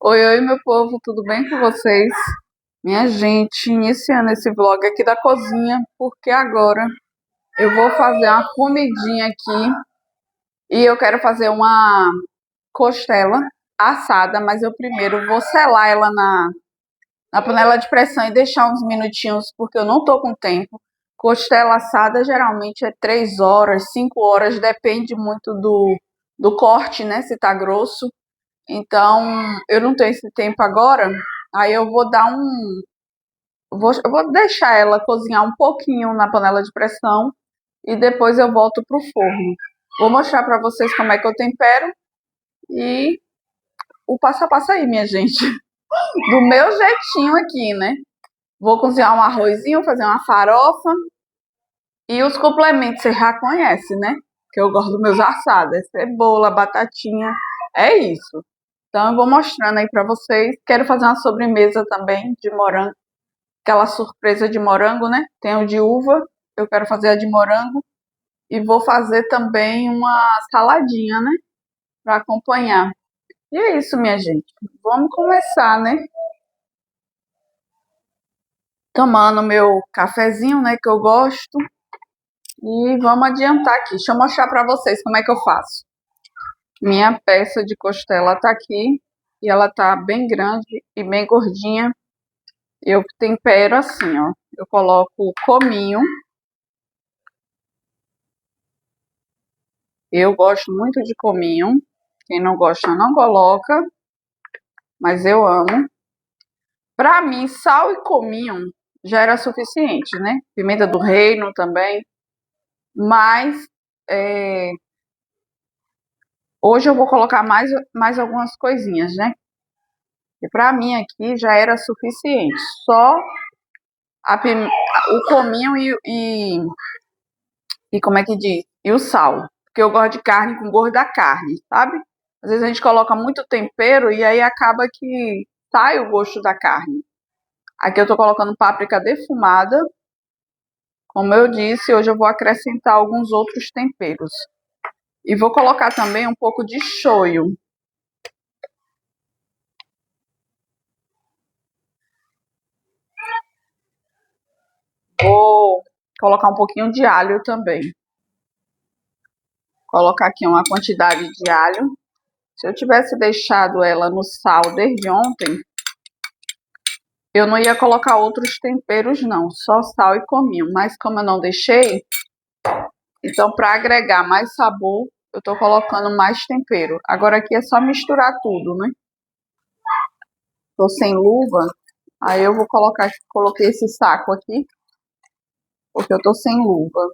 Oi, oi, meu povo, tudo bem com vocês? Minha gente, iniciando esse vlog aqui da cozinha, porque agora eu vou fazer uma comidinha aqui e eu quero fazer uma costela assada, mas eu primeiro vou selar ela na panela de pressão e deixar uns minutinhos, porque eu não tô com tempo. Costela assada geralmente é 3 horas, 5 horas, depende muito do corte, né? Se tá grosso. Então, eu não tenho esse tempo agora, aí eu vou dar um. Eu vou deixar ela cozinhar um pouquinho na panela de pressão e depois eu volto pro forno. Vou mostrar pra vocês como é que eu tempero e o passo a passo aí, minha gente. Do meu jeitinho aqui, né? Vou cozinhar um arrozinho, fazer uma farofa e os complementos você já conhece, né? Que eu gosto dos meus assados, é cebola, batatinha, é isso. Então eu vou mostrando aí pra vocês. Quero fazer uma sobremesa também de morango, aquela surpresa de morango, né? Tem o de uva, eu quero fazer a de morango e vou fazer também uma saladinha, né? Pra acompanhar. E é isso, minha gente. Vamos começar, né? Tomando meu cafezinho, né? Que eu gosto. E vamos adiantar aqui. Deixa eu mostrar pra vocês como é que eu faço. Minha peça de costela tá aqui e ela tá bem grande e bem gordinha. Eu tempero assim, ó. Eu coloco o cominho. Eu gosto muito de cominho. Quem não gosta não coloca, mas eu amo. Pra mim, sal e cominho já era suficiente, né? Pimenta do reino também. Mas é, hoje eu vou colocar mais algumas coisinhas, né? E pra mim aqui já era suficiente. Só o cominho e como é que diz? E o sal. Porque eu gosto de carne com gosto da carne, sabe? Às vezes a gente coloca muito tempero e aí acaba que sai o gosto da carne. Aqui eu tô colocando páprica defumada. Como eu disse, hoje eu vou acrescentar alguns outros temperos. E vou colocar também um pouco de shoyu. Vou colocar um pouquinho de alho também. Colocar aqui uma quantidade de alho. Se eu tivesse deixado ela no sal desde ontem, eu não ia colocar outros temperos não, só sal e cominho. Mas como eu não deixei, então para agregar mais sabor, eu tô colocando mais tempero. Agora aqui é só misturar tudo, né? Tô sem luva, aí eu vou colocar, coloquei esse saco aqui, porque eu tô sem luva.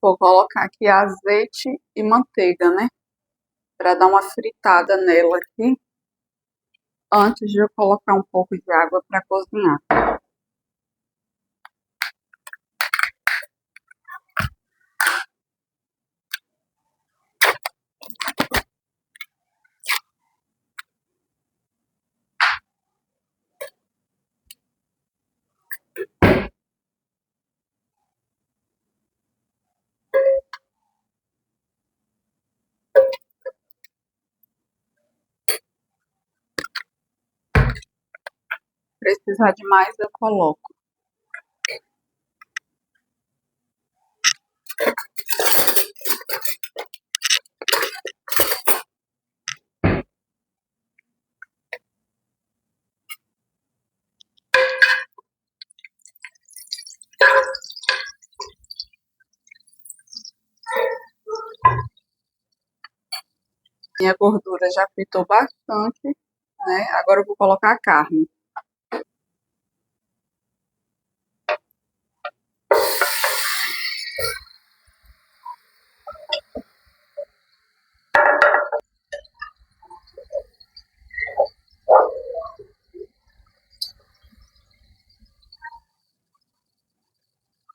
Vou colocar aqui azeite e manteiga, né? Para dar uma fritada nela aqui, antes de eu colocar um pouco de água para cozinhar. Precisar de mais, eu coloco. Minha gordura já fritou bastante, né? Agora eu vou colocar a carne.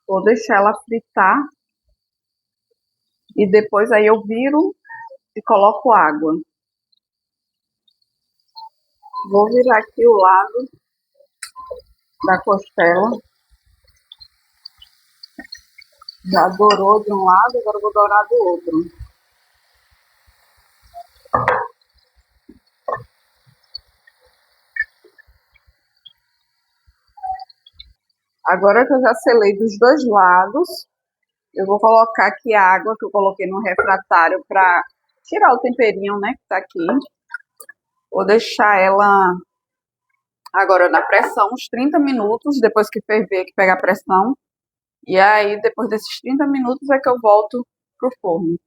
Vou deixar ela fritar e depois aí eu viro e coloco água. Vou virar aqui o lado da costela. Já dourou de um lado, agora eu vou dourar do outro. Agora que eu já selei dos dois lados, eu vou colocar aqui a água que eu coloquei no refratário para tirar o temperinho, né, que tá aqui. Vou deixar ela agora na pressão uns 30 minutos, depois que ferver, que pega a pressão. E aí, depois desses 30 minutos é que eu volto pro forno.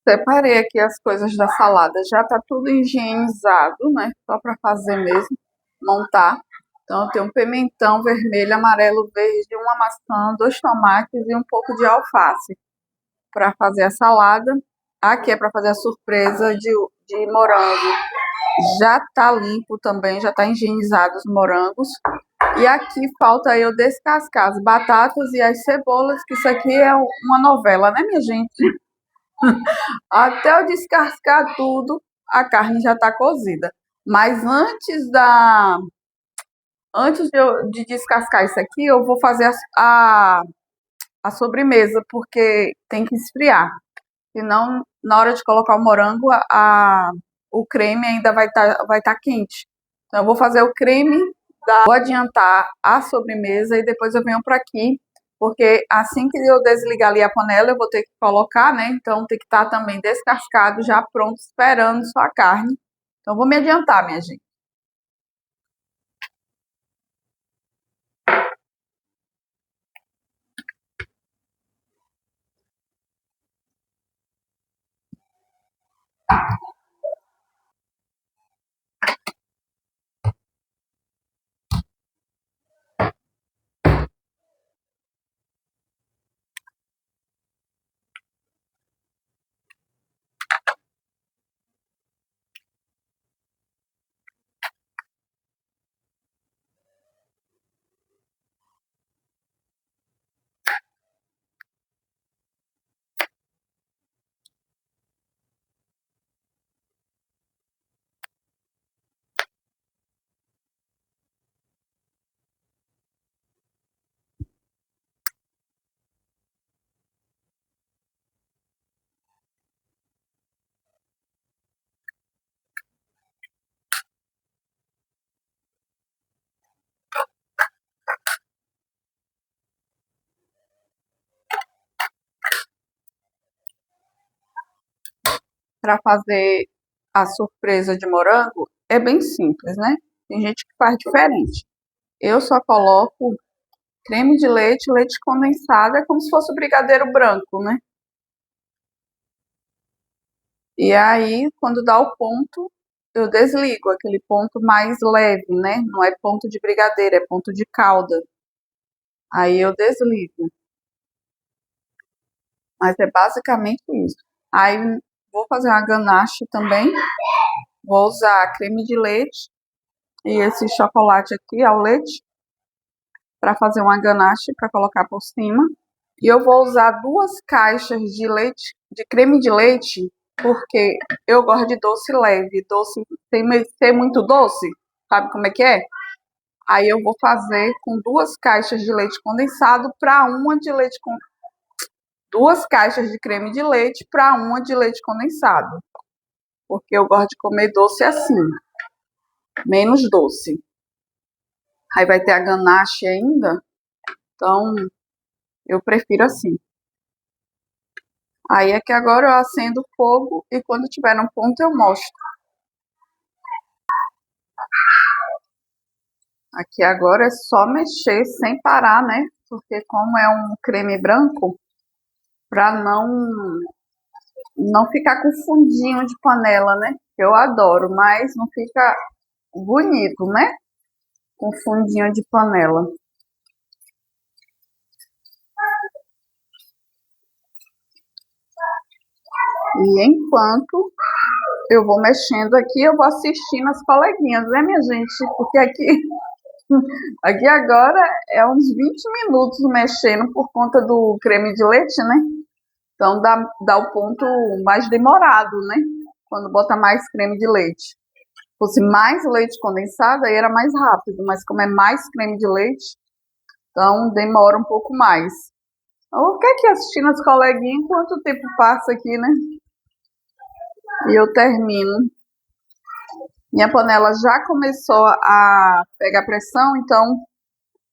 Separei aqui as coisas da salada, já tá tudo higienizado, né? Só para fazer mesmo, montar. Então, eu tenho um pimentão vermelho, amarelo, verde, uma maçã, 2 tomates e um pouco de alface para fazer a salada. Aqui é para fazer a surpresa de morango. Já tá limpo também, já tá higienizado os morangos. E aqui falta eu descascar as batatas e as cebolas, que isso aqui é uma novela, né, minha gente? Até eu descascar tudo, a carne já está cozida. Mas antes de descascar isso aqui, eu vou fazer a sobremesa, porque tem que esfriar. Senão, na hora de colocar o morango, o creme ainda vai tá quente. Então, eu vou fazer o creme, vou adiantar a sobremesa e depois eu venho para aqui, porque assim que eu desligar ali a panela, eu vou ter que colocar, né? Então, tem que estar também descascado, já pronto, esperando só a carne. Então, vou me adiantar, minha gente. Para fazer a surpresa de morango, é bem simples, né? Tem gente que faz diferente. Eu só coloco creme de leite, leite condensado, é como se fosse o brigadeiro branco, né? E aí, quando dá o ponto, eu desligo aquele ponto mais leve, né? Não é ponto de brigadeiro, é ponto de calda. Aí eu desligo. Mas é basicamente isso. Aí vou fazer uma ganache também. Vou usar creme de leite e esse chocolate aqui ao leite para fazer uma ganache para colocar por cima. E eu vou usar 2 caixas de leite, de creme de leite, porque eu gosto de doce leve, doce sem ser muito doce, sabe como é que é? Aí eu vou fazer com 2 caixas de leite condensado para uma de leite com 2 caixas de creme de leite para uma de leite condensado, porque eu gosto de comer doce assim, menos doce. Aí vai ter a ganache ainda, então eu prefiro assim. Aí é que agora eu acendo o fogo e quando tiver no ponto eu mostro. Aqui agora é só mexer sem parar, né? Porque como é um creme branco, para não ficar com fundinho de panela, né? Eu adoro, mas não fica bonito, né? Com fundinho de panela. E enquanto eu vou mexendo aqui, eu vou assistindo as coleguinhas, né, minha gente? Porque aqui Aqui agora é uns 20 minutos mexendo por conta do creme de leite, né? Então dá o ponto mais demorado, né? Quando bota mais creme de leite. Se fosse mais leite condensado, aí era mais rápido, mas como é mais creme de leite, então demora um pouco mais. Eu fico aqui assistindo as coleguinhas enquanto o tempo passa aqui, né? E eu termino. Minha panela já começou a pegar pressão, então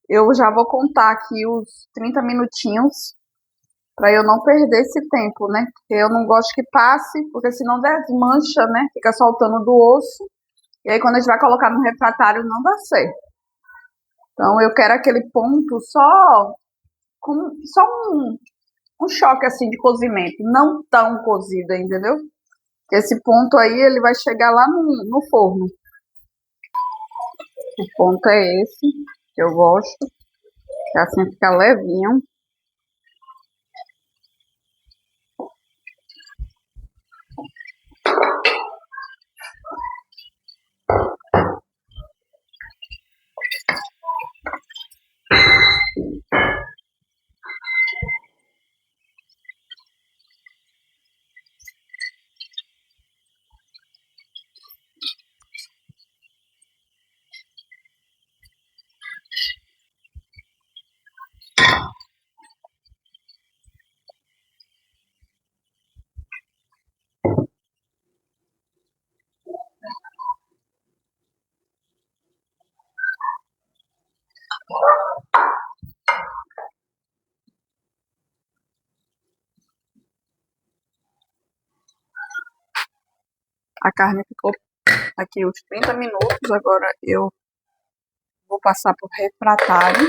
eu já vou contar aqui os 30 minutinhos para eu não perder esse tempo, né? Porque eu não gosto que passe, porque senão desmancha, né? Fica soltando do osso. E aí quando a gente vai colocar no refratário não dá certo. Então eu quero aquele ponto só um choque assim de cozimento, não tão cozida, entendeu? Porque esse ponto aí ele vai chegar lá no forno. O ponto é esse, que eu gosto, que assim fica levinho. A carne ficou aqui uns 30 minutos, agora eu vou passar por refratário.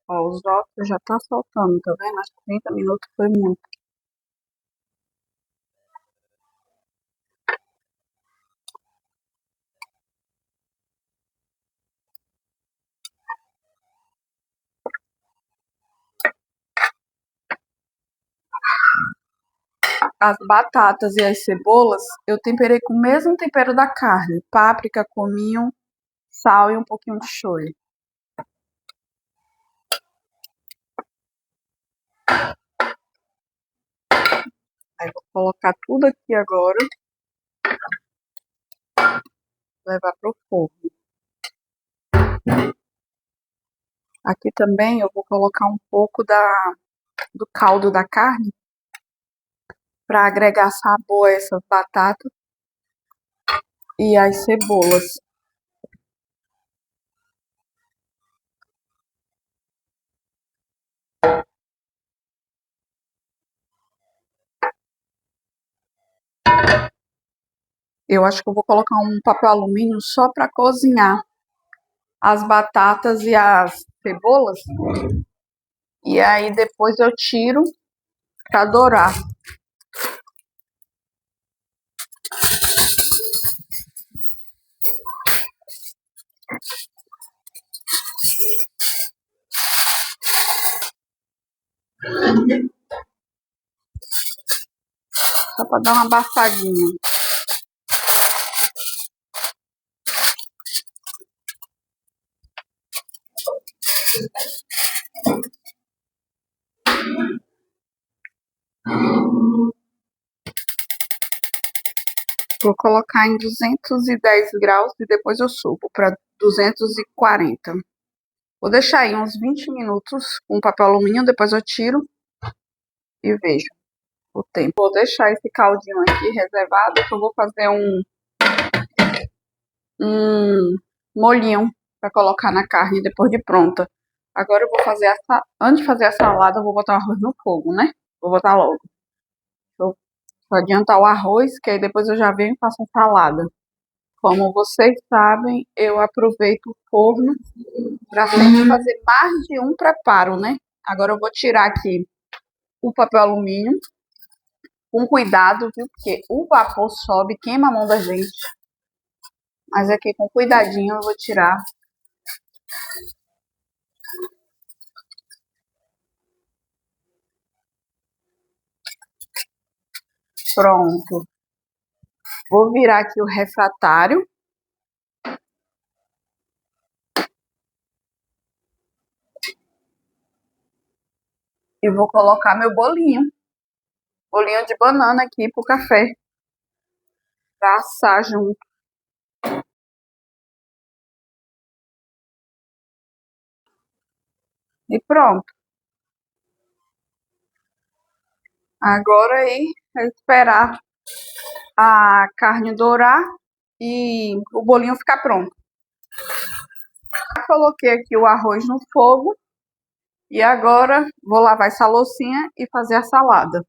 Ó, os ossos já tá soltando, tá vendo? Acho que 30 minutos foi muito. As batatas e as cebolas eu temperei com o mesmo tempero da carne. Páprica, cominho, sal e um pouquinho de shoyu. Aí vou colocar tudo aqui agora. Levar pro forno. Aqui também eu vou colocar um pouco do caldo da carne para agregar sabor a essas batatas e as cebolas. Eu acho que eu vou colocar um papel alumínio só para cozinhar as batatas e as cebolas. E aí depois eu tiro para dourar. Só para dar uma abafadinha. Vou colocar em 210 graus e depois eu subo para 240. Vou deixar aí uns 20 minutos com papel alumínio, depois eu tiro e vejo o tempo. Vou deixar esse caldinho aqui reservado, que eu vou fazer um molhinho para colocar na carne depois de pronta. Agora eu vou fazer antes de fazer a salada, eu vou botar o arroz no fogo, né? Vou botar logo. Vou adiantar o arroz, que aí depois eu já venho e faço a salada. Como vocês sabem, eu aproveito o forno para sempre fazer mais de um preparo, né? Agora eu vou tirar aqui o papel alumínio, com cuidado, viu? Porque o vapor sobe, queima a mão da gente. Mas aqui com cuidadinho eu vou tirar. Pronto. Vou virar aqui o refratário. E vou colocar meu bolinho. Bolinho de banana aqui pro café. Pra assar junto. E pronto. Agora aí é esperar a carne dourar e o bolinho ficar pronto. Já coloquei aqui o arroz no fogo e agora vou lavar essa loucinha e fazer a salada.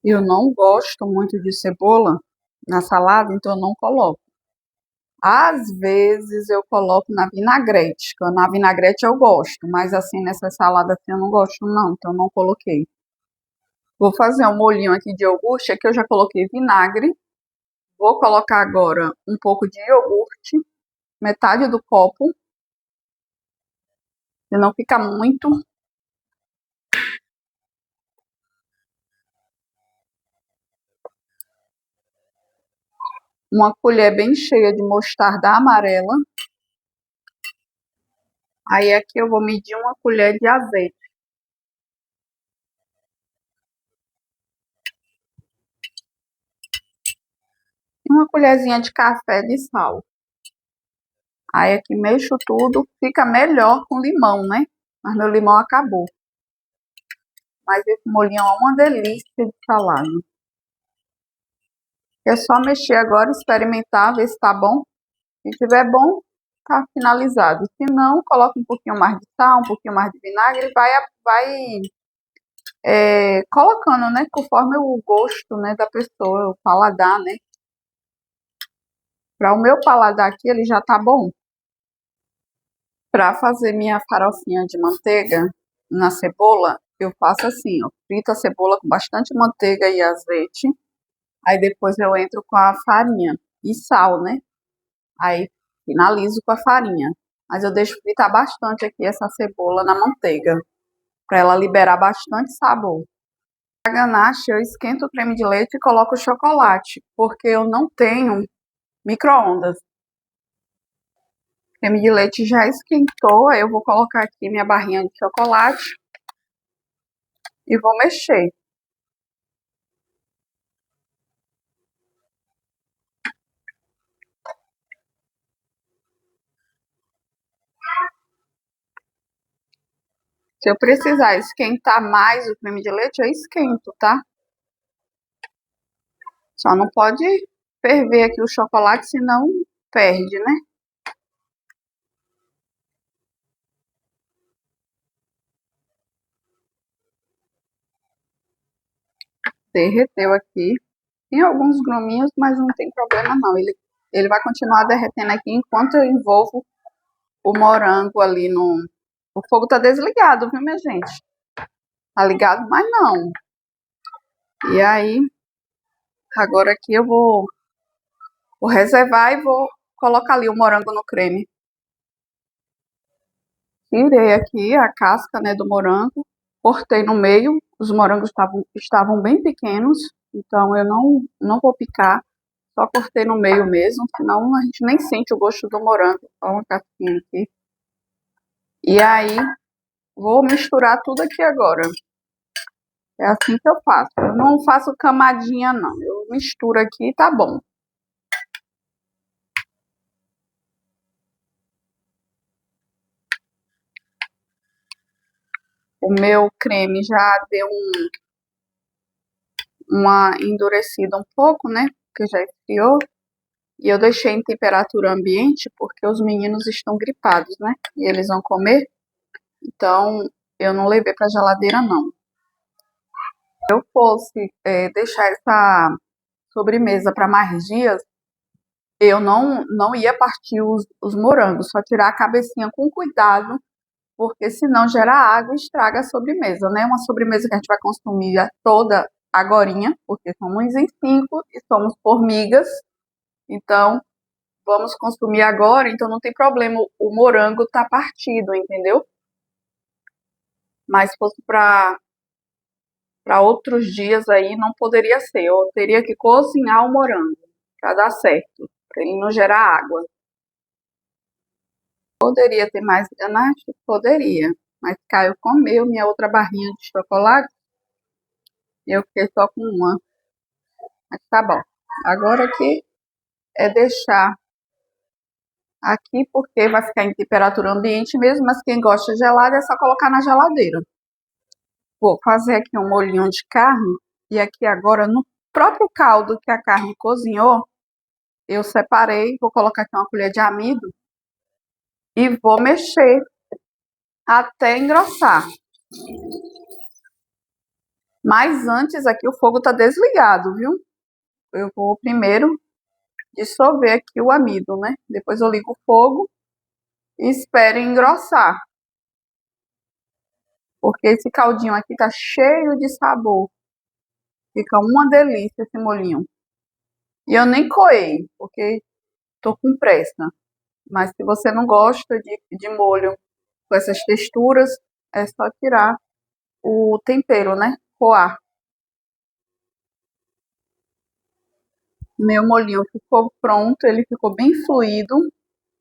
Eu não gosto muito de cebola na salada, então eu não coloco. Às vezes eu coloco na vinagrete, que na vinagrete eu gosto, mas assim nessa salada assim eu não gosto não, então eu não coloquei. Vou fazer um molhinho aqui de iogurte, aqui eu já coloquei vinagre. Vou colocar agora um pouco de iogurte, metade do copo, se não fica muito. Uma colher bem cheia de mostarda amarela. Aí aqui eu vou medir uma colher de azeite. E uma colherzinha de café de sal. Aí aqui mexo tudo, fica melhor com limão, né? Mas meu limão acabou. Mas esse molhinho é uma delícia de salada. É só mexer agora, experimentar, ver se tá bom. Se tiver bom, tá finalizado. Se não, coloca um pouquinho mais de sal, um pouquinho mais de vinagre e vai colocando, né? Conforme o gosto, né, da pessoa, o paladar, né? Para o meu paladar aqui, ele já tá bom. Para fazer minha farofinha de manteiga na cebola, eu faço assim, ó. Frito a cebola com bastante manteiga e azeite. Aí depois eu entro com a farinha e sal, né? Aí finalizo com a farinha. Mas eu deixo fritar bastante aqui essa cebola na manteiga, para ela liberar bastante sabor. Para ganache, eu esquento o creme de leite e coloco o chocolate, porque eu não tenho micro-ondas. creme de leite já esquentou, aí eu vou colocar aqui minha barrinha de chocolate e vou mexer. Se eu precisar esquentar mais o creme de leite, eu esquento, tá? Só não pode ferver aqui o chocolate, senão perde, né? Derreteu aqui. Tem alguns gruminhos, mas não tem problema não. Ele vai continuar derretendo aqui enquanto eu envolvo o morango ali no... O fogo tá desligado, viu, minha gente? Tá ligado, mas não. E aí, agora aqui eu vou reservar e vou colocar ali o morango no creme. Tirei aqui a casca, né, do morango, cortei no meio. Os morangos estavam bem pequenos, então eu não vou picar. Só cortei no meio mesmo, senão a gente nem sente o gosto do morango. Só uma casquinha aqui. E aí, vou misturar tudo aqui agora. É assim que eu faço. Eu não faço camadinha, não. Eu misturo aqui e tá bom. O meu creme já deu uma endurecida um pouco, né? Porque já esfriou. E eu deixei em temperatura ambiente porque os meninos estão gripados, né? E eles vão comer. Então, eu não levei pra geladeira, não. Se eu fosse deixar essa sobremesa para mais dias, eu não ia partir os morangos, só tirar a cabecinha com cuidado, porque senão gera água e estraga a sobremesa, né? Uma sobremesa que a gente vai consumir toda agorinha, porque somos em 5 e somos formigas, então vamos consumir agora, então não tem problema o morango tá partido, entendeu? Mas se fosse para outros dias aí, não poderia ser, eu teria que cozinhar o morango para dar certo, para ele não gerar água. Poderia ter mais ganache? Poderia. Mas Caio comeu minha outra barrinha de chocolate e eu fiquei só com uma. Mas tá bom. Agora aqui é deixar aqui porque vai ficar em temperatura ambiente mesmo, mas quem gosta de gelado é só colocar na geladeira. Vou fazer aqui um molhinho de carne e aqui agora no próprio caldo que a carne cozinhou, eu separei, vou colocar aqui uma colher de amido e vou mexer até engrossar. Mas antes aqui o fogo tá desligado, viu? Eu vou primeiro dissolver aqui o amido, né? Depois eu ligo o fogo e espero engrossar. Porque esse caldinho aqui tá cheio de sabor. Fica uma delícia esse molhinho. E eu nem coei, porque tô com pressa. Mas se você não gosta de molho com essas texturas, é só tirar o tempero, né? Coar. Meu molhinho ficou pronto, ele ficou bem fluido,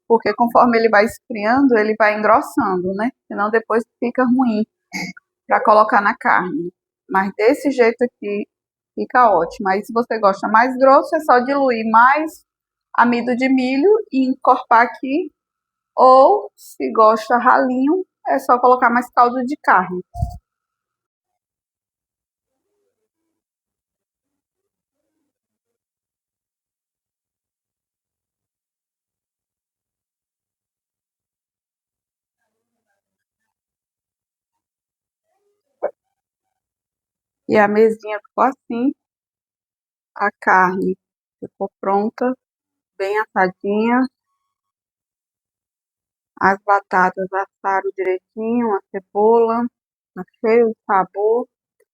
porque conforme ele vai esfriando, ele vai engrossando, né? Senão depois fica ruim para colocar na carne. Mas desse jeito aqui fica ótimo. Aí se você gosta mais grosso, é só diluir mais amido de milho e encorpar aqui. Ou se gosta ralinho, é só colocar mais caldo de carne. E a mesinha ficou assim, a carne ficou pronta, bem assadinha. As batatas assaram direitinho, a cebola, tá cheio de sabor.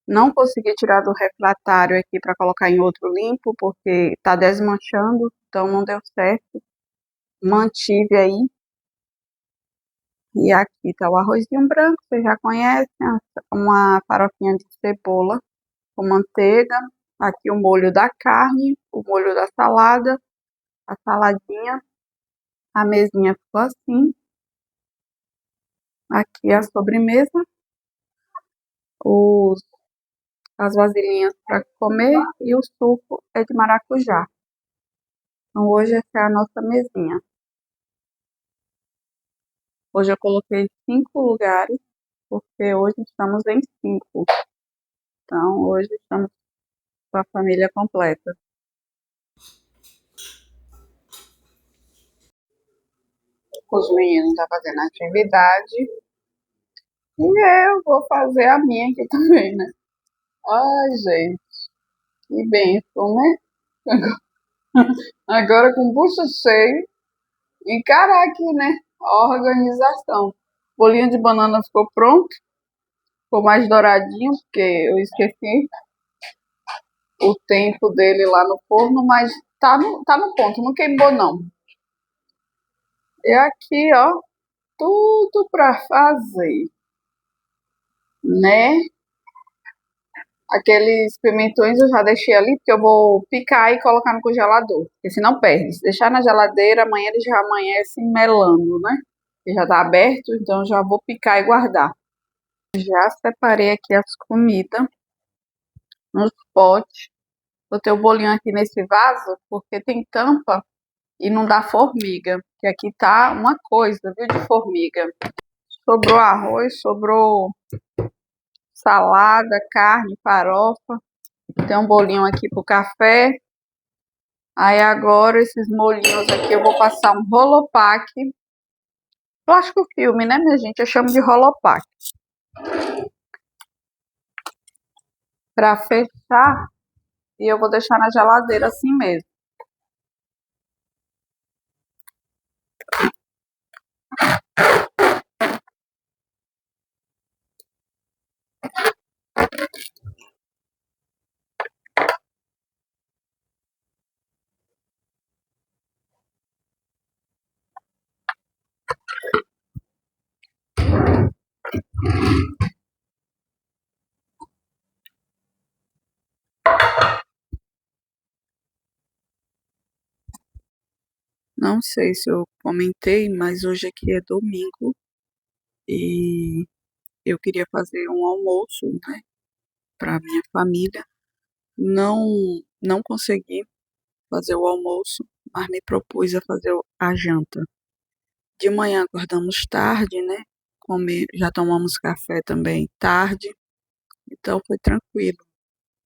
Não consegui tirar do refratário aqui para colocar em outro limpo, porque tá desmanchando, então não deu certo. Mantive aí. E aqui tá o arrozinho branco, vocês já conhecem, uma farofinha de cebola com manteiga. Aqui o molho da carne, o molho da salada, a saladinha. A mesinha ficou assim. Aqui a sobremesa, os, as vasilhinhas para comer e o suco é de maracujá. Então hoje essa é a nossa mesinha. Hoje eu coloquei 5 lugares, porque hoje estamos em 5. Então hoje estamos com a família completa. Os meninos estão fazendo atividade e eu vou fazer a minha aqui também, né? Ai, gente, que bênção, né? Agora com o bucho cheio, encarar aqui, né? A organização. O bolinho de banana ficou pronto, ficou mais douradinho, porque eu esqueci o tempo dele lá no forno, mas tá no ponto, não queimou não. E aqui, ó, tudo pra fazer, né? Aqueles pimentões eu já deixei ali, porque eu vou picar e colocar no congelador, porque senão perde. Se deixar na geladeira, amanhã ele já amanhece melando, né? Ele já tá aberto, então já vou picar e guardar. Já separei aqui as comidas nos potes. Botei o bolinho aqui nesse vaso, porque tem tampa e não dá formiga. Que aqui tá uma coisa, viu, de formiga. Sobrou arroz, sobrou salada, carne, farofa. Tem um bolinho aqui pro café. Aí agora esses molhinhos aqui eu vou passar um rolopac. Plástico filme, né, minha gente? Eu chamo de rolopac. Pra fechar. E eu vou deixar na geladeira assim mesmo. Não sei se eu comentei, mas hoje aqui é domingo e eu queria fazer um almoço, né, para minha família. Não consegui fazer o almoço, mas me propus a fazer a janta. De manhã acordamos tarde, né? Já tomamos café também tarde, então foi tranquilo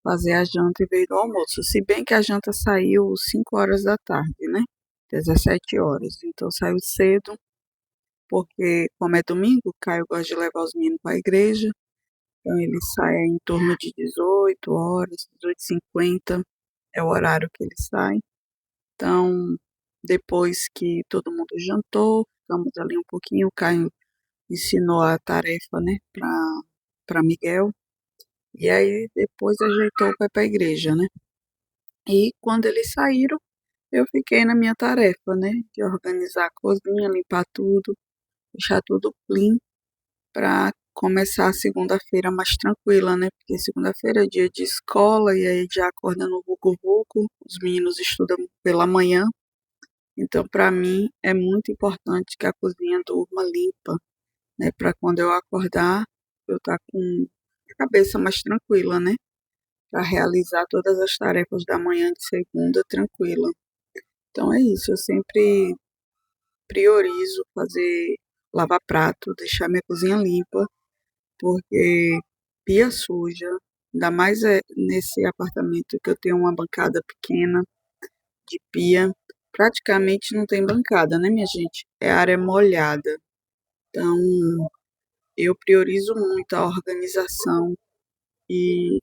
fazer a janta em vez do almoço. Se bem que a janta saiu 5 horas da tarde, né? 17 horas. Então saiu cedo, porque como é domingo, Caio gosta de levar os meninos para a igreja. Então ele sai em torno de 18 horas, 18h50 é o horário que ele sai. Então, depois que todo mundo jantou, ficamos ali um pouquinho, o Caio ensinou a tarefa, né, para Miguel. E aí depois ajeitou para ir para a igreja, né? E quando eles saíram, eu fiquei na minha tarefa, né, de organizar a cozinha, limpar tudo, deixar tudo clean para começar a segunda-feira mais tranquila, né? Porque segunda-feira é dia de escola e aí já acorda no vucu-vucu, os meninos estudam pela manhã. Então, para mim, é muito importante que a cozinha durma limpa, né? Para quando eu acordar, eu estar com a cabeça mais tranquila, né? Para realizar todas as tarefas da manhã de segunda tranquila. Então é isso, eu sempre priorizo lavar prato, deixar minha cozinha limpa, porque pia suja, ainda mais nesse apartamento que eu tenho uma bancada pequena de pia, praticamente não tem bancada, né, minha gente? É área molhada. Então, eu priorizo muito a organização e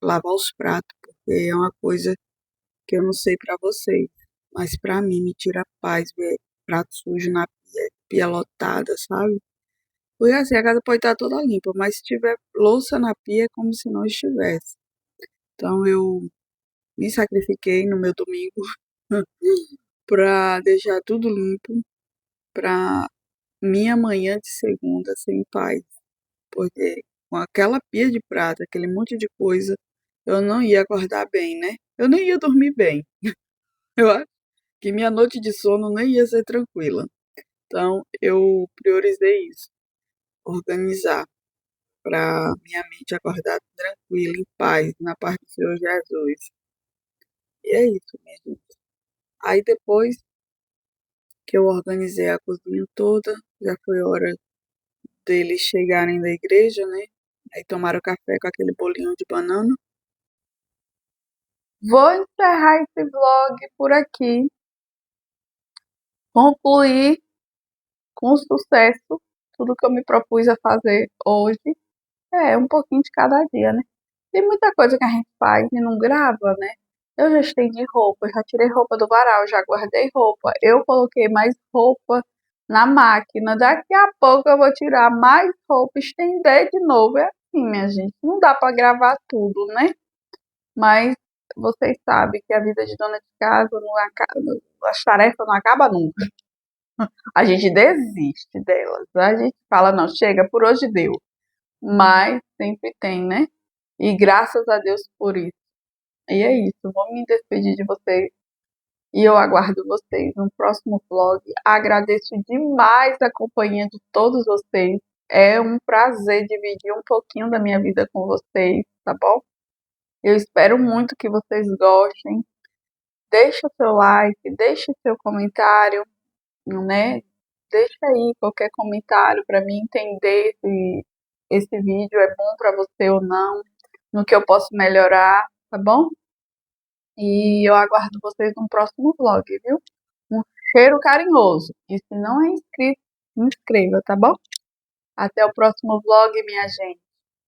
lavar os pratos, porque é uma coisa que eu não sei para vocês, mas para mim me tira a paz ver prato sujo na pia, pia lotada, sabe? Porque assim, a casa pode estar toda limpa, mas se tiver louça na pia é como se não estivesse. Então eu me sacrifiquei no meu domingo para deixar tudo limpo, para minha manhã de segunda ser em paz, porque com aquela pia de prata, aquele monte de coisa, eu não ia acordar bem, né? Eu nem ia dormir bem. Eu acho que minha noite de sono nem ia ser tranquila. Então, eu priorizei isso, organizar, para minha mente acordar tranquila, em paz, na paz do Senhor Jesus. E é isso, minha gente. Aí depois que eu organizei a cozinha toda, já foi hora deles chegarem da igreja, né? Aí tomaram café com aquele bolinho de banana. Vou encerrar esse vlog por aqui. Concluir com sucesso tudo que eu me propus a fazer hoje. É um pouquinho de cada dia, né? Tem muita coisa que a gente faz e não grava, né? Eu já estendi roupa, já tirei roupa do varal, já guardei roupa. Eu coloquei mais roupa na máquina. Daqui a pouco eu vou tirar mais roupa, estender de novo. É assim, minha gente. Não dá pra gravar tudo, né? Mas vocês sabem que a vida de dona de casa não acaba, as tarefas não acabam nunca. A gente desiste delas. A gente fala, não, chega, por hoje deu. Mas sempre tem, né? E graças a Deus por isso. E é isso, vou me despedir de vocês e eu aguardo vocês no próximo vlog. Agradeço demais a companhia de todos vocês. É um prazer dividir um pouquinho da minha vida com vocês, tá bom? Eu espero muito que vocês gostem. Deixa o seu like, deixa o seu comentário, né? Deixa aí qualquer comentário para mim entender se esse vídeo é bom para você ou não, no que eu posso melhorar, tá bom? E eu aguardo vocês no próximo vlog, viu? Um cheiro carinhoso. E se não é inscrito, se inscreva, tá bom? Até o próximo vlog, minha gente.